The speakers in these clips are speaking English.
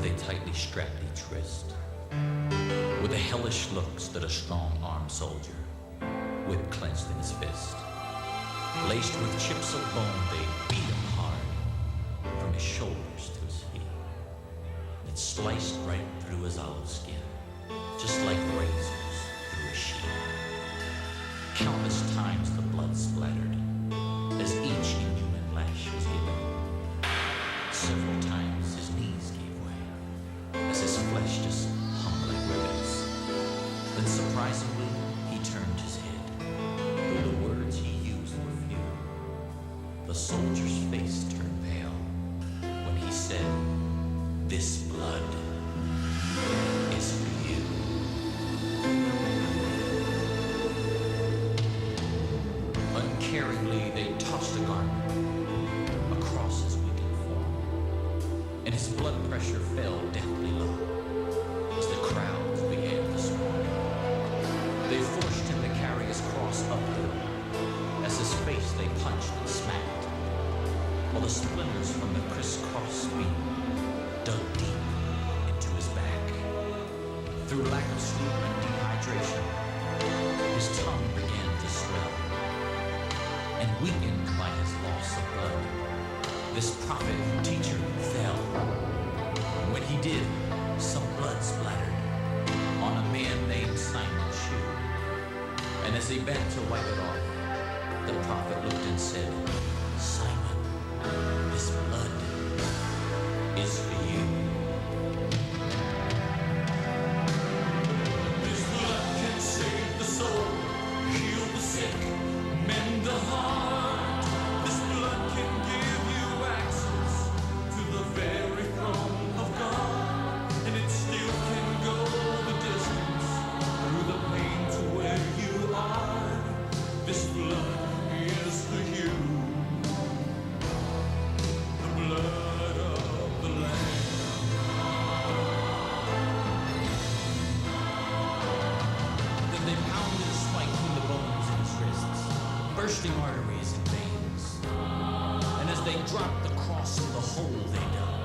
they tightly strapped each wrist. With the hellish looks that a strong-armed soldier, whip clenched in his fist. Laced with chips of bone, they beat him hard, from his shoulders to his feet. It sliced right through his olive skin, just like razors through a sheet. Countless times the blood splattered, as each inhuman lash was given. Several times his knees gave way, as his flesh just hung like ribbons. Then surprisingly, he turned his head, though the words he used were few. The soldier's face turned pale when he said, "This blood is for you." Uncaringly, they tossed a garment across his wicked form, and his blood pressure fell deathly low as the crowds began to swarm. They forced him to carry his cross uphill, as his face they punched and smacked, while the splinters from the crisscross beam dug deep into his back. Through lack of sleep and dehydration, his tongue began to swell, and weakened by his loss of blood, this prophet teacher fell. When he did, some blood splattered on a man named Simon's shoe. And as he bent to wipe it off, the prophet looked and said, "Simon, this blood is for you." This blood can save the soul, heal the sick, mend the heart. This blood can give you access to the very throne of God, and it still can go the distance through the pain to where you are. This blood is for you, the blood of the Lamb. Then they pounded a spike through the bones in his wrists, bursting arteries and veins. And as they dropped the cross in the hole they dug,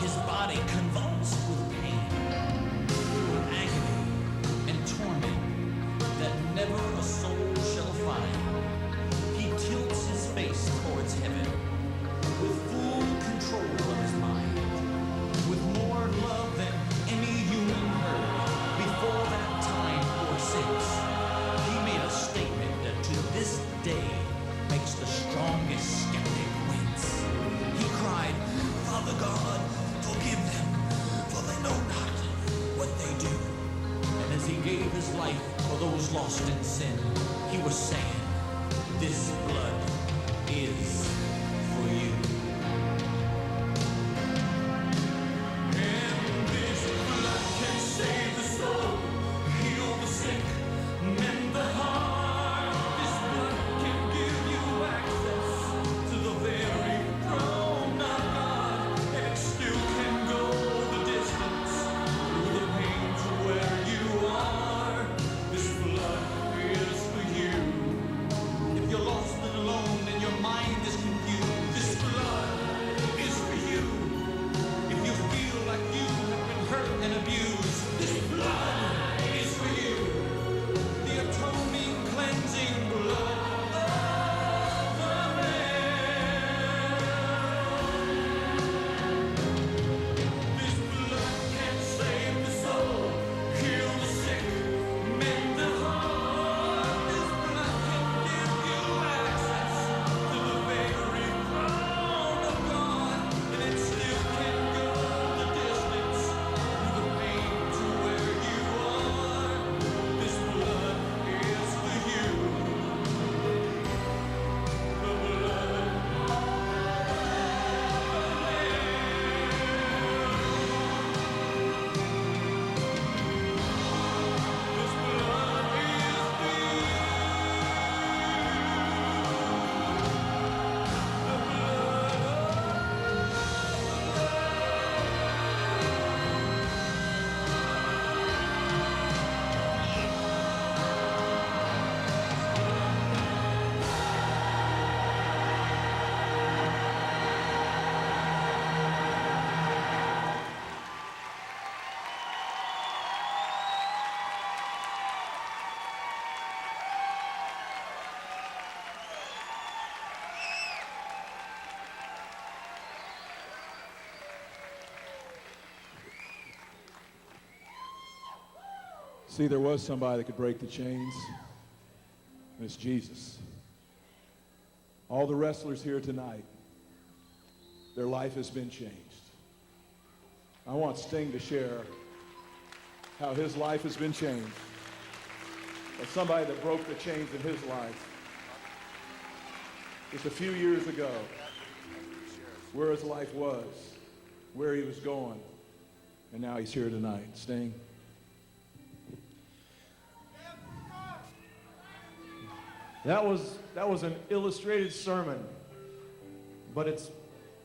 his body convulsed with pain, through agony and torment that never a soul shall find. He tilts his face towards heaven, with full control of his mind, with more love than any human heard before that time or since. He made a statement that to this day makes the strongest skeptic wince. He cried, "Father God, forgive them, for they know not what they do." And as he gave his life for those lost in sin, he was saying, "This blood is for you." And this blood can save the soul, heal the sick, mend the heart. This blood can give you access to the very throne of God, and it still can go the distance through the pain to where you are. This blood is for you. If you're lost See, there was somebody that could break the chains, and it's Jesus. All the wrestlers here tonight, their life has been changed. I want Sting to share how his life has been changed. As somebody that broke the chains in his life just a few years ago, where his life was, where he was going, and now he's here tonight. Sting. That was an illustrated sermon, but it's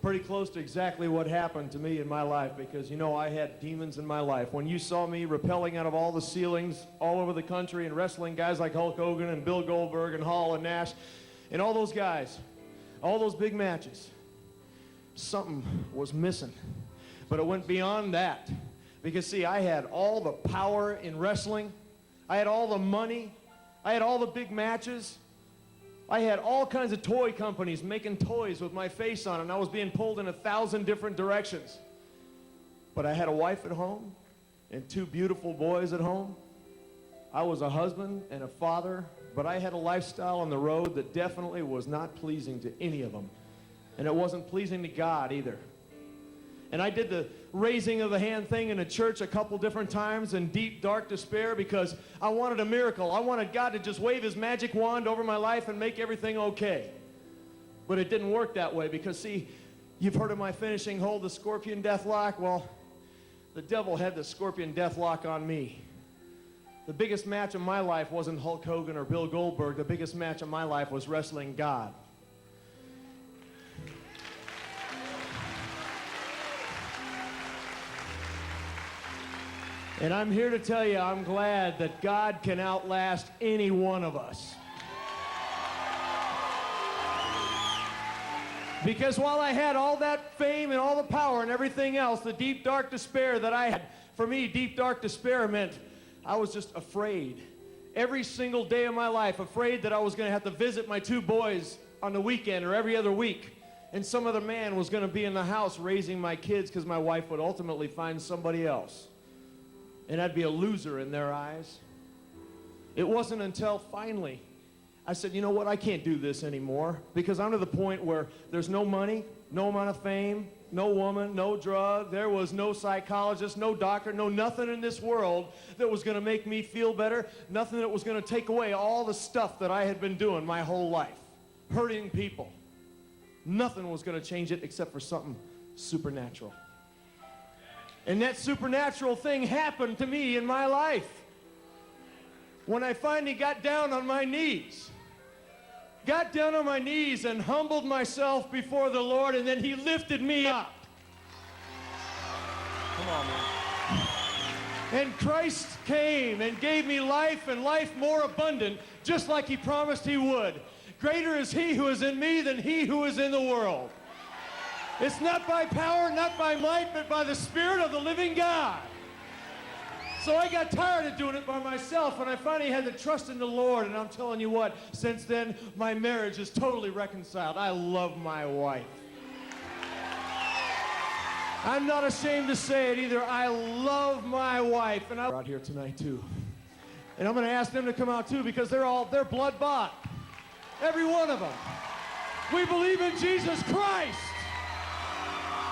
pretty close to exactly what happened to me in my life, because, you know, I had demons in my life. When you saw me rappelling out of all the ceilings all over the country and wrestling guys like Hulk Hogan and Bill Goldberg and Hall and Nash and all those guys, all those big matches, something was missing. But it went beyond that, because, see, I had all the power in wrestling. I had all the money. I had all the big matches. I had all kinds of toy companies making toys with my face on it, and I was being pulled in 1,000 different directions. But I had a wife at home and 2 beautiful boys at home. I was a husband and a father, but I had a lifestyle on the road that definitely was not pleasing to any of them. And it wasn't pleasing to God either. And I did the raising of the hand thing in a church a couple different times in deep, dark despair, because I wanted a miracle. I wanted God to just wave his magic wand over my life and make everything okay. But it didn't work that way, because, see, you've heard of my finishing hold, the scorpion death lock. Well, the devil had the scorpion death lock on me. The biggest match of my life wasn't Hulk Hogan or Bill Goldberg. The biggest match of my life was wrestling God. And I'm here to tell you, I'm glad that God can outlast any one of us. Because while I had all that fame and all the power and everything else, the deep, dark despair that I had, for me, deep, dark despair meant I was just afraid. Every single day of my life, afraid that I was going to have to visit my 2 boys on the weekend or every other week. And some other man was going to be in the house raising my kids, because my wife would ultimately find somebody else. And I'd be a loser in their eyes. It wasn't until finally I said, you know what, I can't do this anymore, because I'm to the point where there's no money, no amount of fame, no woman, no drug. There was no psychologist, no doctor, no nothing in this world that was going to make me feel better, nothing that was going to take away all the stuff that I had been doing my whole life, hurting people. Nothing was going to change it except for something supernatural. And that supernatural thing happened to me in my life when I finally got down on my knees. Got down on my knees and humbled myself before the Lord, and then he lifted me up. Come on, man. And Christ came and gave me life, and life more abundant, just like he promised he would. Greater is he who is in me than he who is in the world. It's not by power, not by might, but by the Spirit of the living God. So I got tired of doing it by myself, and I finally had to trust in the Lord. And I'm telling you what, since then, my marriage is totally reconciled. I love my wife. I'm not ashamed to say it either. I love my wife. And I'm out here tonight, too. And I'm going to ask them to come out, too, because they're blood-bought. Every one of them. We believe in Jesus Christ.